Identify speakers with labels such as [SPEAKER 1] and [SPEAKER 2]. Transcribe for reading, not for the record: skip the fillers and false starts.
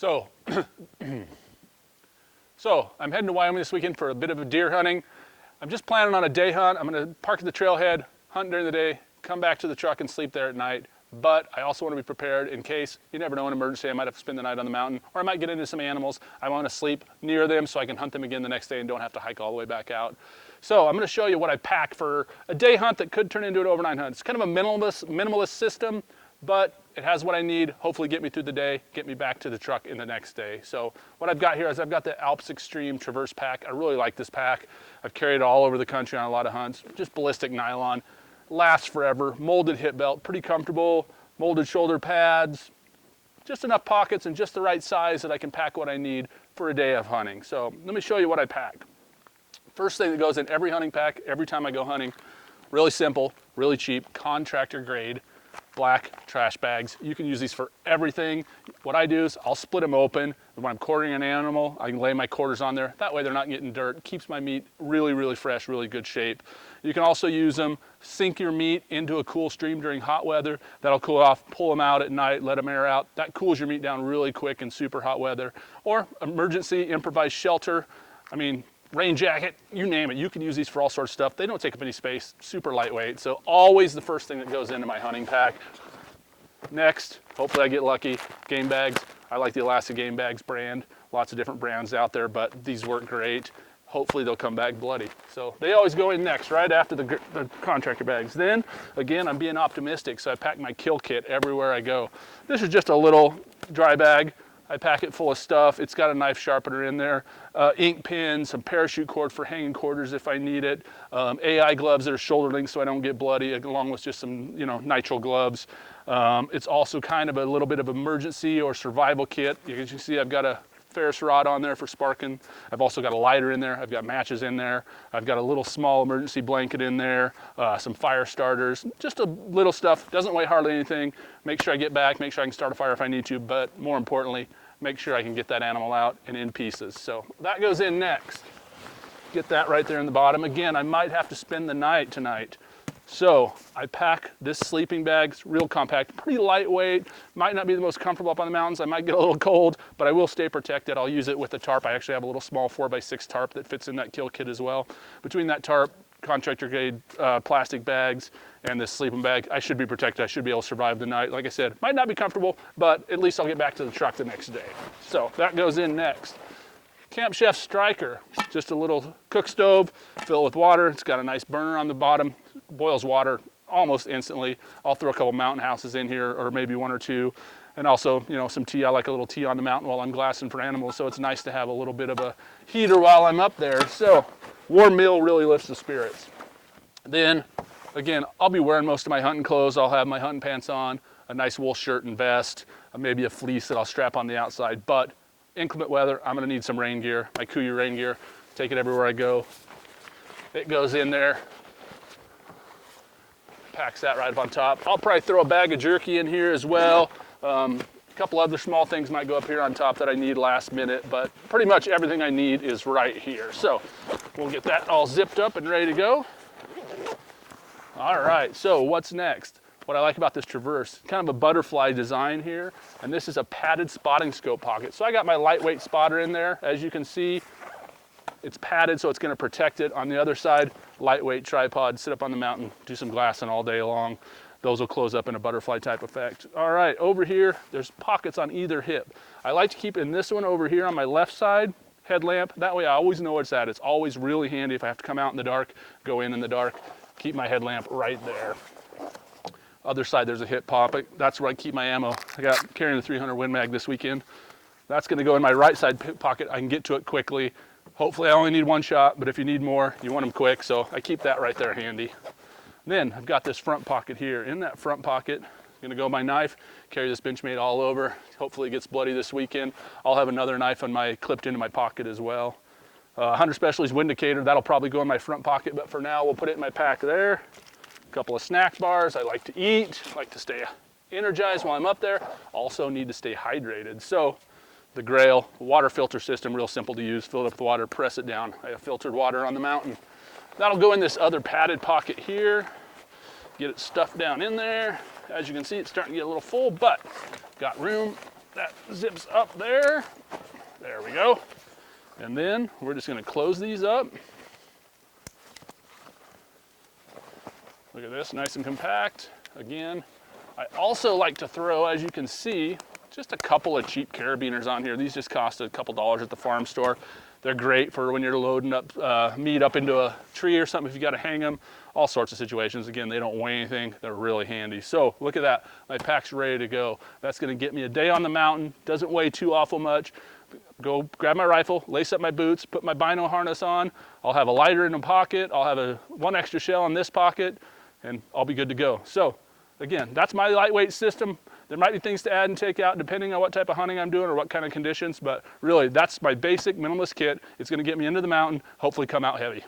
[SPEAKER 1] So I'm heading to Wyoming this weekend for a bit of a deer hunting. I'm just planning on a day hunt. I'm gonna park at the trailhead, hunt during the day, come back to the truck and sleep there at night. But I also want to be prepared in case, you never know, in an emergency, I might have to spend the night on the mountain, or I might get into some animals. I want to sleep near them so I can hunt them again the next day and don't have to hike all the way back out. So I'm going to show you what I pack for a day hunt that could turn into an overnight hunt. It's kind of a minimalist system, but it has what I need, hopefully get me through the day, get me back to the truck in the next day. So what I've got here is I've got the Alps Extreme Traverse pack. I really like this pack. I've carried it all over the country on a lot of hunts. Just ballistic nylon, lasts forever, molded hip belt, pretty comfortable, molded shoulder pads, just enough pockets and just the right size that I can pack what I need for a day of hunting. So let me show you what I pack. First thing that goes in every hunting pack, every time I go hunting, really simple, really cheap, contractor grade, black trash bags. You can use these for everything. What I do is I'll split them open. When I'm quartering an animal, I can lay my quarters on there. That way they're not getting dirt. Keeps my meat really, really fresh, really good shape. You can also use them, sink your meat into a cool stream during hot weather. That'll cool off, pull them out at night, let them air out. That cools your meat down really quick in super hot weather. Or emergency improvised shelter. I mean, rain jacket, you name it. You can use these for all sorts of stuff. They don't take up any space, super lightweight. So always the first thing that goes into my hunting pack. Next, hopefully I get lucky, game bags. I like the Alaska Game Bags brand. Lots of different brands out there, but these work great. Hopefully they'll come back bloody. So they always go in next, right after the contractor bags. Then, again, I'm being optimistic, so I pack my kill kit everywhere I go. This is just a little dry bag. I pack it full of stuff. It's got a knife sharpener in there, ink pins, some parachute cord for hanging quarters if I need it, AI gloves that are shoulder length so I don't get bloody, along with just some, nitrile gloves. It's also kind of a little bit of emergency or survival kit. As you can see, I've got a Ferris rod on there for sparking. I've also got a lighter in there. I've got matches in there. I've got a little small emergency blanket in there, some fire starters, just a little stuff. Doesn't weigh hardly anything. Make sure I get back, make sure I can start a fire if I need to, but more importantly, make sure I can get that animal out and in pieces. So that goes in next. Get that right there in the bottom. Again, I might have to spend the night tonight. So I pack this sleeping bag. It's real compact, pretty lightweight. Might not be the most comfortable up on the mountains. I might get a little cold, but I will stay protected. I'll use it with the tarp. I actually have a little small 4x6 tarp that fits in that kill kit as well. Between that tarp, contractor grade plastic bags, and this sleeping bag, I should be protected. I should be able to survive the night. Like I said, might not be comfortable, but at least I'll get back to the truck the next day. So that goes in next. Camp Chef Striker, just a little cook stove, fill it with water. It's got a nice burner on the bottom, boils water almost instantly. I'll throw a couple mountain houses in here, or maybe one or two. And also, some tea. I like a little tea on the mountain while I'm glassing for animals, so it's nice to have a little bit of a heater while I'm up there. So warm meal really lifts the spirits. Then, again, I'll be wearing most of my hunting clothes. I'll have my hunting pants on, a nice wool shirt and vest, maybe a fleece that I'll strap on the outside. But inclement weather, I'm gonna need some rain gear, my Kuiu rain gear. Take it everywhere I go. It goes in there. Packs that right up on top. I'll probably throw a bag of jerky in here as well. A couple other small things might go up here on top that I need last minute, but pretty much everything I need is right here. So we'll get that all zipped up and ready to go. All right, so what's next? What I like about this Traverse, kind of a butterfly design here, and this is a padded spotting scope pocket. So I got my lightweight spotter in there. As you can see, it's padded, so it's gonna protect it. On the other side, lightweight tripod, sit up on the mountain, do some glassing all day long. Those will close up in a butterfly type effect. All right, over here, there's pockets on either hip. I like to keep in this one over here on my left side, headlamp. That way I always know where it's at. It's always really handy if I have to come out in the dark, go in the dark, keep my headlamp right there. Other side, there's a hip pocket. That's where I keep my ammo. I got carrying the 300 Win Mag this weekend. That's gonna go in my right side pocket. I can get to it quickly. Hopefully I only need one shot, but if you need more, you want them quick, so I keep that right there handy. Then I've got this front pocket here. In that front pocket, gonna go my knife, carry this Benchmade all over. Hopefully it gets bloody this weekend. I'll have another knife clipped into my pocket as well. Hunter Specialties Windicator, that'll probably go in my front pocket, but for now we'll put it in my pack there. A couple of snack bars. I like to eat, like to stay energized while I'm up there. Also need to stay hydrated. So the Grail water filter system, real simple to use. Fill it up with water, press it down. I have filtered water on the mountain. That'll go in this other padded pocket here. Get it stuffed down in there. As you can see, it's starting to get a little full, but got room that zips up there. There we go. And then we're just gonna close these up. Look at this, nice and compact. Again, I also like to throw, as you can see, just a couple of cheap carabiners on here. These just cost a couple dollars at the farm store. They're great for when you're loading up meat up into a tree or something if you gotta hang them, all sorts of situations. Again, they don't weigh anything, they're really handy. So look at that, my pack's ready to go. That's gonna get me a day on the mountain, doesn't weigh too awful much. Go grab my rifle, lace up my boots, put my bino harness on. I'll have a lighter in a pocket, I'll have one extra shell in this pocket, and I'll be good to go. So again, that's my lightweight system. There might be things to add and take out depending on what type of hunting I'm doing or what kind of conditions, but really that's my basic minimalist kit. It's gonna get me into the mountain, hopefully come out heavy.